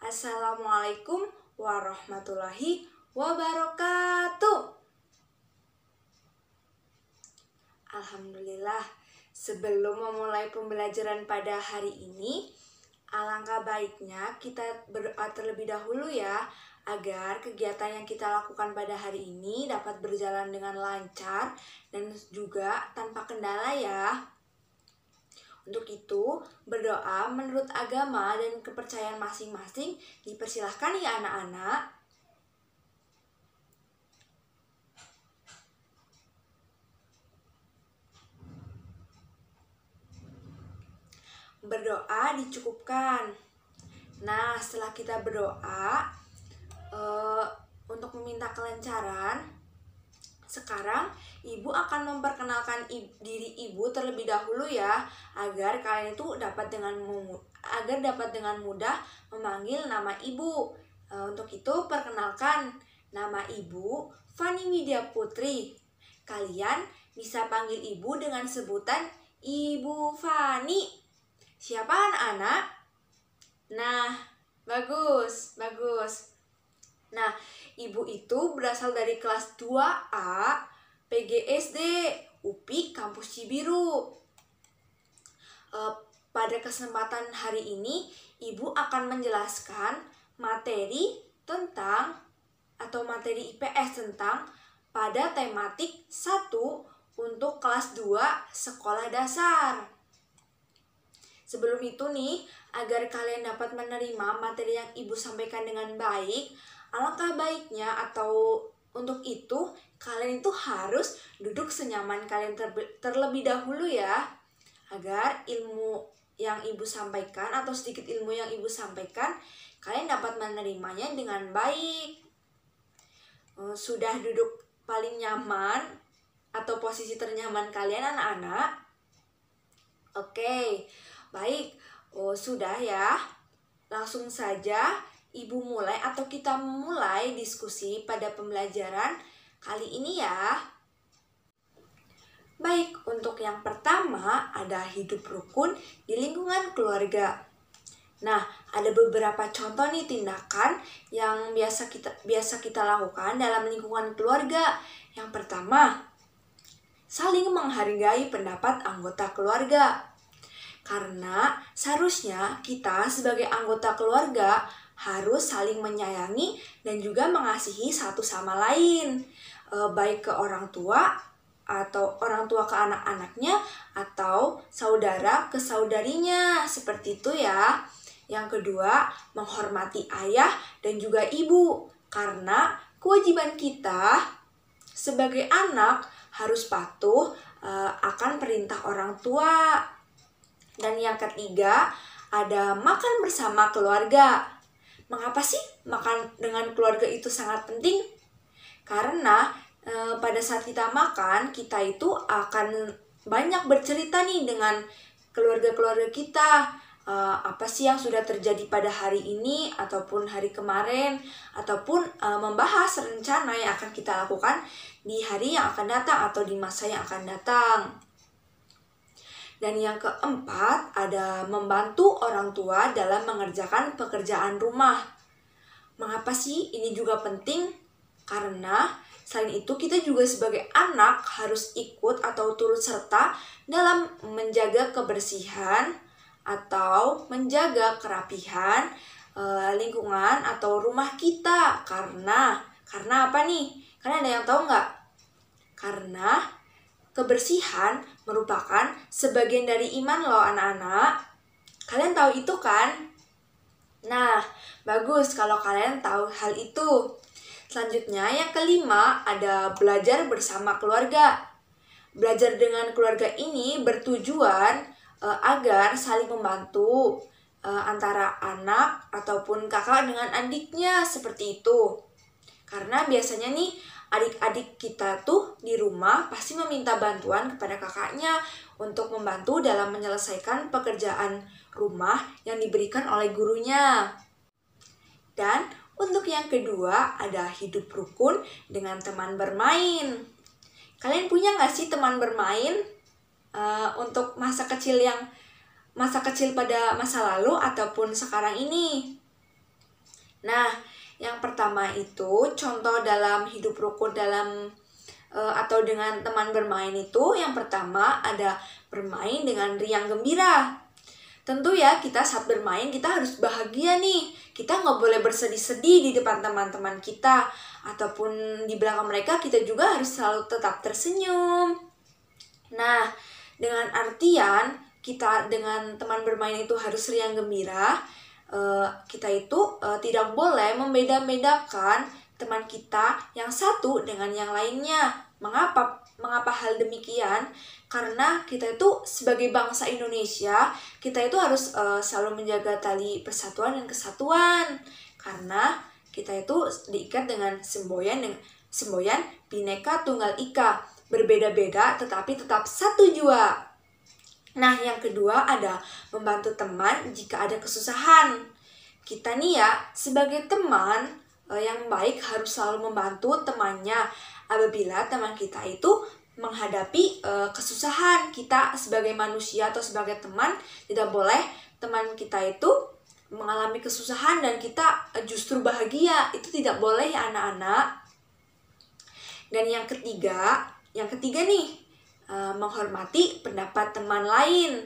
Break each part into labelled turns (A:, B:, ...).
A: Assalamualaikum warahmatullahi wabarakatuh. Alhamdulillah, sebelum memulai pembelajaran pada hari ini, alangkah baiknya kita berdoa terlebih dahulu ya, agar kegiatan yang kita lakukan pada hari ini dapat berjalan dengan lancar dan juga tanpa kendala ya. Untuk itu, berdoa menurut agama dan kepercayaan masing-masing dipersilahkan ya anak-anak. Berdoa dicukupkan. Nah, setelah kita berdoa untuk meminta kelancaran, sekarang ibu akan memperkenalkan diri ibu terlebih dahulu ya, agar kalian itu dapat dengan mudah memanggil nama ibu. Untuk itu perkenalkan, nama ibu Fani Widya Putri. Kalian bisa panggil ibu dengan sebutan Ibu Fani. Siapa anak-anak? Nah, bagus. Nah, ibu itu berasal dari kelas 2A PGSD UPI Kampus Cibiru. Pada kesempatan hari ini, ibu akan menjelaskan materi IPS tentang pada tematik 1 untuk kelas 2 sekolah dasar. Sebelum itu nih, agar kalian dapat menerima materi yang ibu sampaikan dengan baik, alangkah baiknya atau untuk itu kalian itu harus duduk senyaman kalian terlebih dahulu ya, agar ilmu yang ibu sampaikan atau sedikit ilmu yang ibu sampaikan kalian dapat menerimanya dengan baik. Sudah duduk paling nyaman atau posisi ternyaman kalian anak-anak? Oke, baik. Sudah ya. Langsung saja ibu mulai atau kita mulai diskusi pada pembelajaran kali ini ya. Baik, untuk yang pertama ada hidup rukun di lingkungan keluarga. Nah, ada beberapa contoh nih tindakan yang biasa kita lakukan dalam lingkungan keluarga. Yang pertama, saling menghargai pendapat anggota keluarga. Karena seharusnya kita sebagai anggota keluarga harus saling menyayangi dan juga mengasihi satu sama lain, baik ke orang tua atau orang tua ke anak-anaknya atau saudara ke saudarinya, seperti itu ya. Yang kedua, menghormati ayah dan juga ibu, karena kewajiban kita sebagai anak harus patuh akan perintah orang tua. Dan yang ketiga, ada makan bersama keluarga. Mengapa sih makan dengan keluarga itu sangat penting? Karena pada saat kita makan, kita itu akan banyak bercerita nih dengan keluarga-keluarga kita. Apa sih yang sudah terjadi pada hari ini ataupun hari kemarin, ataupun membahas rencana yang akan kita lakukan di hari yang akan datang atau di masa yang akan datang. Dan yang keempat, ada membantu orang tua dalam mengerjakan pekerjaan rumah. Mengapa sih ini juga penting? Karena selain itu kita juga sebagai anak harus ikut atau turut serta dalam menjaga kebersihan atau menjaga kerapihan lingkungan atau rumah kita. Karena apa nih? Karena ada yang tahu nggak? Karena kebersihan merupakan sebagian dari iman loh anak-anak. Kalian tahu itu kan? Nah, bagus kalau kalian tahu hal itu. Selanjutnya yang kelima ada belajar bersama keluarga. Belajar dengan keluarga ini bertujuan agar saling membantu antara anak ataupun kakak dengan adiknya, seperti itu. Karena biasanya nih adik-adik kita tuh di rumah pasti meminta bantuan kepada kakaknya untuk membantu dalam menyelesaikan pekerjaan rumah yang diberikan oleh gurunya. Dan untuk yang kedua ada hidup rukun dengan teman bermain. Kalian punya nggak sih teman bermain untuk masa kecil pada masa lalu ataupun sekarang ini? Nah, yang pertama itu contoh dalam hidup rukun dalam atau dengan teman bermain itu, yang pertama ada bermain dengan riang gembira. Tentu ya, kita saat bermain kita harus bahagia nih. Kita nggak boleh bersedih-sedih di depan teman-teman kita, ataupun di belakang mereka kita juga harus selalu tetap tersenyum. Nah, dengan artian kita dengan teman bermain itu harus riang gembira, kita itu tidak boleh membeda-bedakan teman kita yang satu dengan yang lainnya. Mengapa hal demikian? Karena kita itu sebagai bangsa Indonesia, kita itu harus selalu menjaga tali persatuan dan kesatuan. Karena kita itu diikat dengan semboyan Bhinneka Tunggal Ika, berbeda-beda tetapi tetap satu jua. Nah, yang kedua ada membantu teman jika ada kesusahan. Kita nih ya, sebagai teman yang baik harus selalu membantu temannya apabila teman kita itu menghadapi kesusahan. Kita sebagai manusia atau sebagai teman tidak boleh teman kita itu mengalami kesusahan dan kita justru bahagia. Itu tidak boleh ya anak-anak. Dan yang ketiga nih, menghormati pendapat teman lain.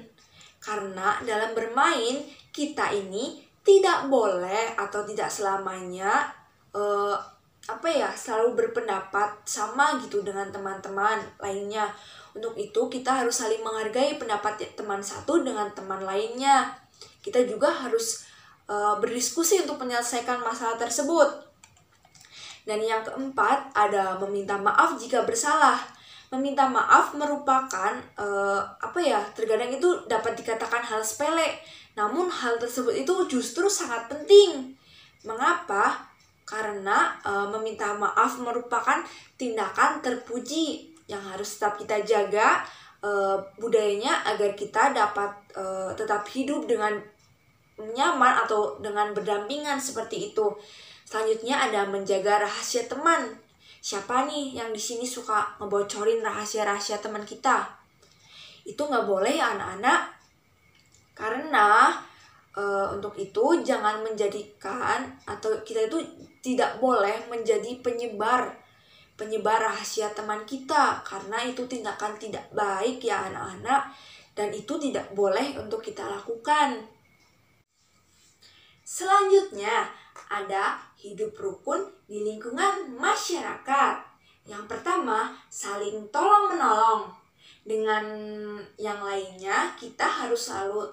A: Karena dalam bermain kita ini tidak boleh atau tidak selamanya selalu berpendapat sama gitu dengan teman-teman lainnya. Untuk itu kita harus saling menghargai pendapat teman satu dengan teman lainnya. Kita juga harus berdiskusi untuk menyelesaikan masalah tersebut. Dan yang keempat ada meminta maaf jika bersalah. Meminta maaf merupakan terkadang itu dapat dikatakan hal sepele, namun hal tersebut itu justru sangat penting. Mengapa? Karena meminta maaf merupakan tindakan terpuji yang harus tetap kita jaga budayanya agar kita dapat tetap hidup dengan nyaman atau dengan berdampingan seperti itu. Selanjutnya ada menjaga rahasia teman. Siapa nih yang di sini suka ngebocorin rahasia-rahasia teman kita? Itu nggak boleh ya anak-anak. Karena untuk itu jangan menjadikan atau kita itu tidak boleh menjadi penyebar rahasia teman kita. Karena itu tindakan tidak baik ya anak-anak. Dan itu tidak boleh untuk kita lakukan. Selanjutnya ada hidup rukun di lingkungan masyarakat. Yang pertama, saling tolong-menolong. Dengan yang lainnya, kita harus selalu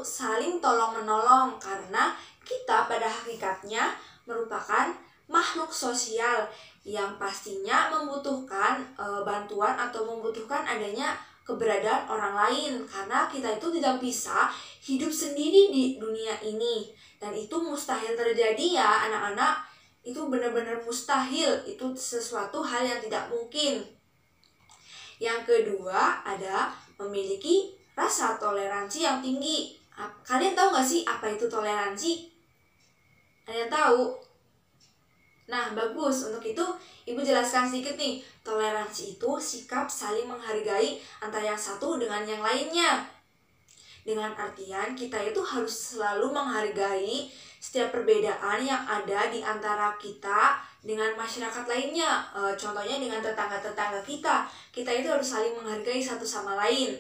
A: saling tolong-menolong karena kita pada hakikatnya merupakan makhluk sosial yang pastinya membutuhkan bantuan atau membutuhkan adanya keberadaan orang lain, karena kita itu tidak bisa hidup sendiri di dunia ini, dan itu mustahil terjadi ya anak-anak. Itu benar-benar mustahil, itu sesuatu hal yang tidak mungkin. Yang kedua ada memiliki rasa toleransi yang tinggi. Kalian tahu gak sih apa itu toleransi? Kalian tahu? Nah, bagus. Untuk itu, Ibu jelaskan sedikit nih. Toleransi itu sikap saling menghargai antara yang satu dengan yang lainnya. Dengan artian, kita itu harus selalu menghargai setiap perbedaan yang ada di antara kita dengan masyarakat lainnya. Contohnya dengan tetangga-tetangga kita. Kita itu harus saling menghargai satu sama lain.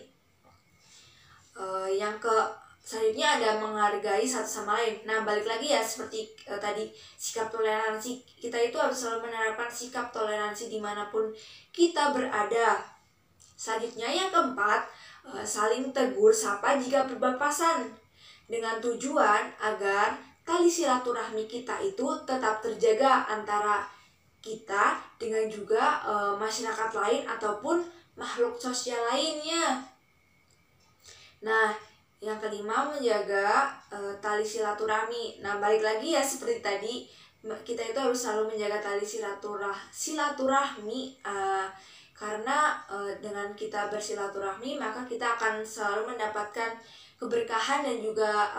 A: Selanjutnya ada menghargai satu sama lain. Nah, balik lagi ya seperti tadi, sikap toleransi. Kita itu harus selalu menerapkan sikap toleransi dimanapun kita berada. Selanjutnya yang keempat, saling tegur sapa jika berpapasan. Dengan tujuan agar tali silaturahmi kita itu tetap terjaga antara kita dengan juga masyarakat lain ataupun makhluk sosial lainnya. Nah, yang kelima menjaga tali silaturahmi. Nah, balik lagi ya seperti tadi, kita itu harus selalu menjaga tali silaturahmi karena dengan kita bersilaturahmi maka kita akan selalu mendapatkan keberkahan dan juga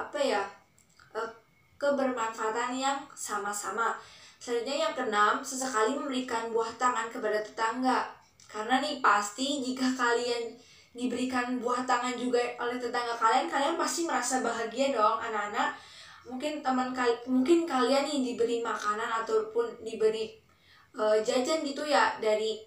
A: kebermanfaatan yang sama-sama. Selanjutnya yang keenam, sesekali memberikan buah tangan kepada tetangga. Karena nih pasti jika kalian diberikan buah tangan juga oleh tetangga kalian pasti merasa bahagia dong anak-anak. mungkin kalian nih diberi makanan ataupun diberi jajan gitu ya dari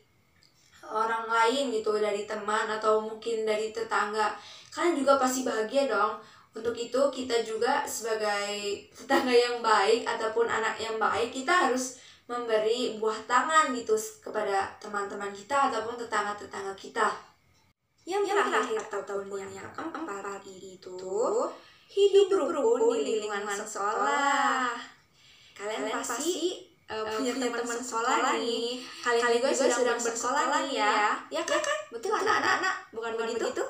A: orang lain gitu, dari teman atau mungkin dari tetangga, kalian juga pasti bahagia dong. Untuk itu kita juga sebagai tetangga yang baik ataupun anak yang baik, kita harus memberi buah tangan gitu kepada teman-teman kita ataupun tetangga-tetangga kita. Yang terakhir ataupun yang keempat itu hidup rukun di lingkungan sekolah. Kalian pasti punya teman sekolah nih. Kalian juga sedang bersekolah nih ya. Ya kan? Betul anak-anak? Bukan begitu?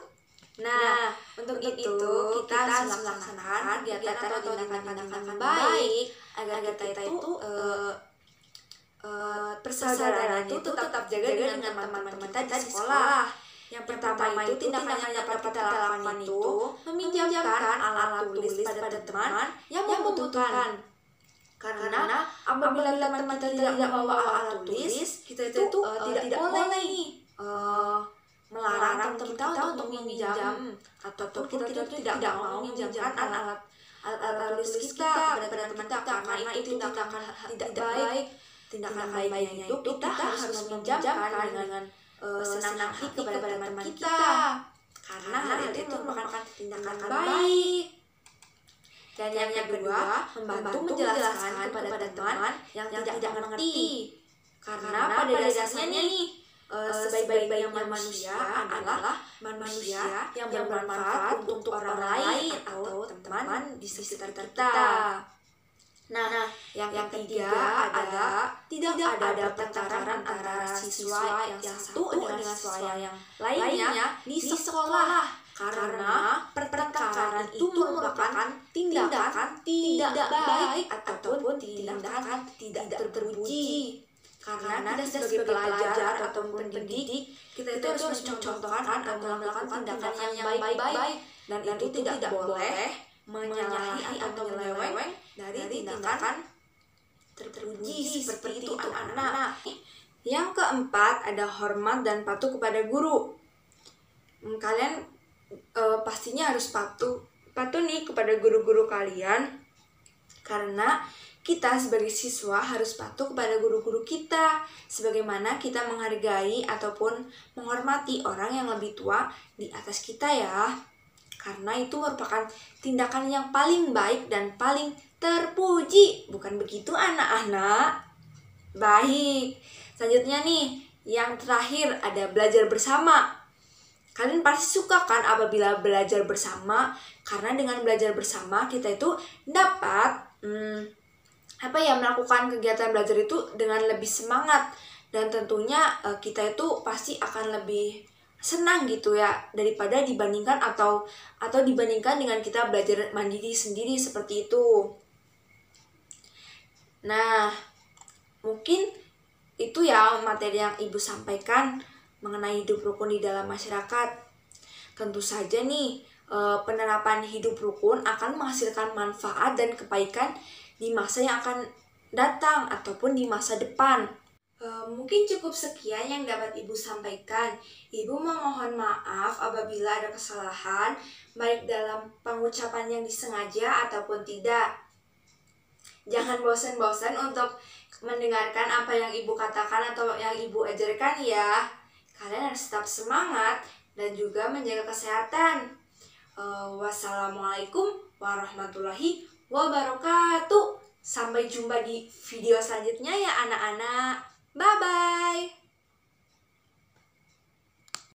A: Nah, untuk itu kita harus melaksanakan kegiatan atau tindakan baik agar kita itu persaudaraan itu tetap jaga dengan teman-teman kita di sekolah. Yang pertama itu tindakan yang dapat kita lakukan itu meminjamkan alat tulis pada teman yang membutuhkan. Karena apabila teman kita tidak membawa alat tulis, kita itu tidak boleh nih melarang teman kita untuk meminjam ataupun kita tidak mau meminjamkan alat tulis kita kepada teman kita, karena itu tindakan tidak baik. Tindakan baiknya itu kita harus meminjamkan dengan senang hati kepada teman kita, karena hal itu merupakan tindakan baik. Dan yang kedua, membantu menjelaskan kepada teman yang tidak mengerti, karena pada dasarnya nih sebaik-baiknya manusia adalah manusia yang bermanfaat untuk orang lain atau teman di sekitar kita. Nah, yang ketiga ada tidak ada pertengkaran antara siswa yang satu dengan siswa yang lainnya di sekolah, karena pertengkaran itu merupakan tindakan tidak baik ataupun tindakan tidak terpuji. Karena kita sebagai pelajar atau pendidik, kita itu harus mencontohkan atau melakukan tindakan yang baik-baik, dan itu tidak boleh menyalahi atau menyeleweng dari tindakan terpuji seperti itu anak-anak. Yang keempat ada hormat dan patuh kepada guru. Kalian pastinya harus patuh nih kepada guru-guru kalian, karena kita sebagai siswa harus patuh kepada guru-guru kita, sebagaimana kita menghargai ataupun menghormati orang yang lebih tua di atas kita ya. Karena itu merupakan tindakan yang paling baik dan paling terpuji. Bukan begitu anak-anak? Baik, selanjutnya nih, yang terakhir ada belajar bersama. Kalian pasti suka kan apabila belajar bersama, karena dengan belajar bersama kita itu dapat melakukan kegiatan belajar itu dengan lebih semangat, dan tentunya kita itu pasti akan lebih senang gitu ya daripada dibandingkan atau dibandingkan dengan kita belajar mandiri sendiri seperti itu. Nah, mungkin itu ya materi yang Ibu sampaikan mengenai hidup rukun di dalam masyarakat. Tentu saja nih penerapan hidup rukun akan menghasilkan manfaat dan kebaikan di masa yang akan datang ataupun di masa depan. Mungkin cukup sekian yang dapat Ibu sampaikan. Ibu memohon maaf apabila ada kesalahan, baik dalam pengucapan yang disengaja ataupun tidak. Jangan bosan-bosan untuk mendengarkan apa yang Ibu katakan atau yang Ibu ajarkan ya. Kalian harus tetap semangat dan juga menjaga kesehatan. Wassalamualaikum warahmatullahi wabarakatuh. Sampai jumpa di video selanjutnya ya anak-anak. Bye-bye.